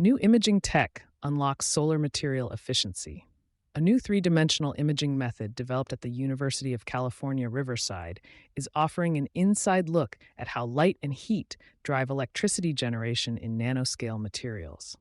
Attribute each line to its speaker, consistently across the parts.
Speaker 1: New imaging tech unlocks solar material efficiency. A new three-dimensional imaging method developed at the University of California, Riverside is offering an inside look at how light and heat drive electricity generation in nanoscale materials.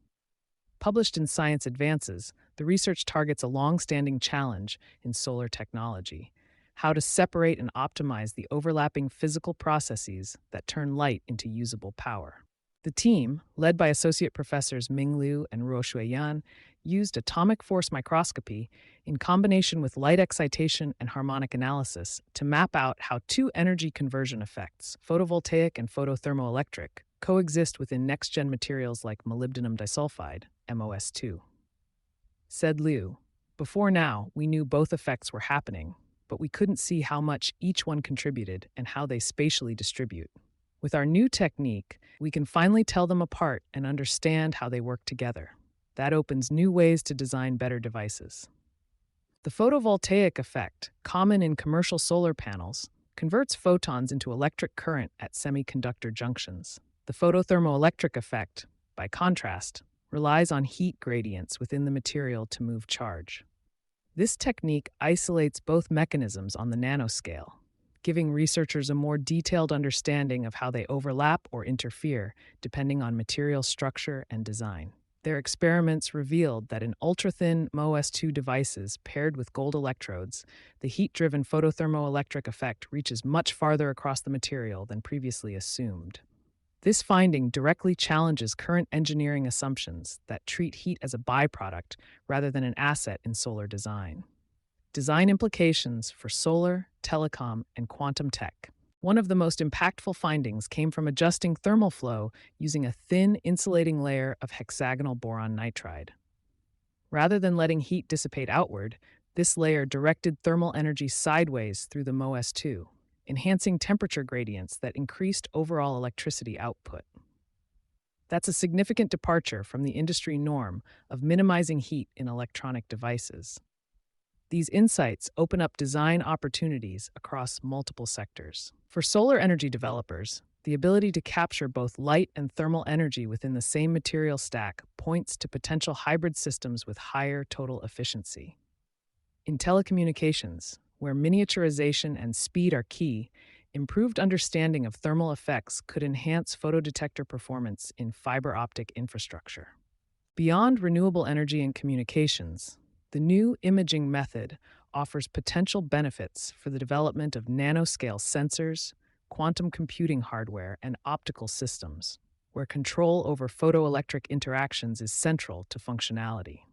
Speaker 1: Published in Science Advances, the research targets a long-standing challenge in solar technology: how to separate and optimize the overlapping physical processes that turn light into usable power. The team, led by Associate Professors Ming Liu and Ruoshui Yan, used atomic force microscopy in combination with light excitation and harmonic analysis to map out how two energy conversion effects, photovoltaic and photothermoelectric, coexist within next-gen materials like molybdenum disulfide, MOS2. Said Liu, "Before now, we knew both effects were happening, but we couldn't see how much each one contributed and how they spatially distribute. With our new technique, we can finally tell them apart and understand how they work together. That opens new ways to design better devices." The photovoltaic effect, common in commercial solar panels, converts photons into electric current at semiconductor junctions. The photothermoelectric effect, by contrast, relies on heat gradients within the material to move charge. This technique isolates both mechanisms on the nanoscale, giving researchers a more detailed understanding of how they overlap or interfere depending on material structure and design. Their experiments revealed that in ultra-thin MOS2 devices paired with gold electrodes, the heat-driven photothermoelectric effect reaches much farther across the material than previously assumed. This finding directly challenges current engineering assumptions that treat heat as a byproduct rather than an asset in solar design. Design implications for solar, telecom, and quantum tech. One of the most impactful findings came from adjusting thermal flow using a thin insulating layer of hexagonal boron nitride. Rather than letting heat dissipate outward, this layer directed thermal energy sideways through the MOS2, enhancing temperature gradients that increased overall electricity output. That's a significant departure from the industry norm of minimizing heat in electronic devices. These insights open up design opportunities across multiple sectors. For solar energy developers, the ability to capture both light and thermal energy within the same material stack points to potential hybrid systems with higher total efficiency. In telecommunications, where miniaturization and speed are key, improved understanding of thermal effects could enhance photodetector performance in fiber optic infrastructure. Beyond renewable energy and communications, the new imaging method offers potential benefits for the development of nanoscale sensors, quantum computing hardware, and optical systems, where control over photoelectric interactions is central to functionality.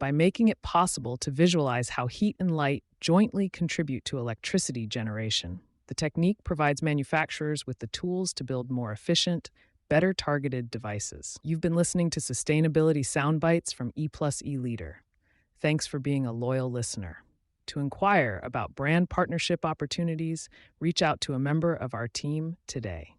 Speaker 1: By making it possible to visualize how heat and light jointly contribute to electricity generation, the technique provides manufacturers with the tools to build more efficient, better targeted devices. You've been listening to Sustainability Soundbites from E+E Leader. Thanks for being a loyal listener. To inquire about brand partnership opportunities, reach out to a member of our team today.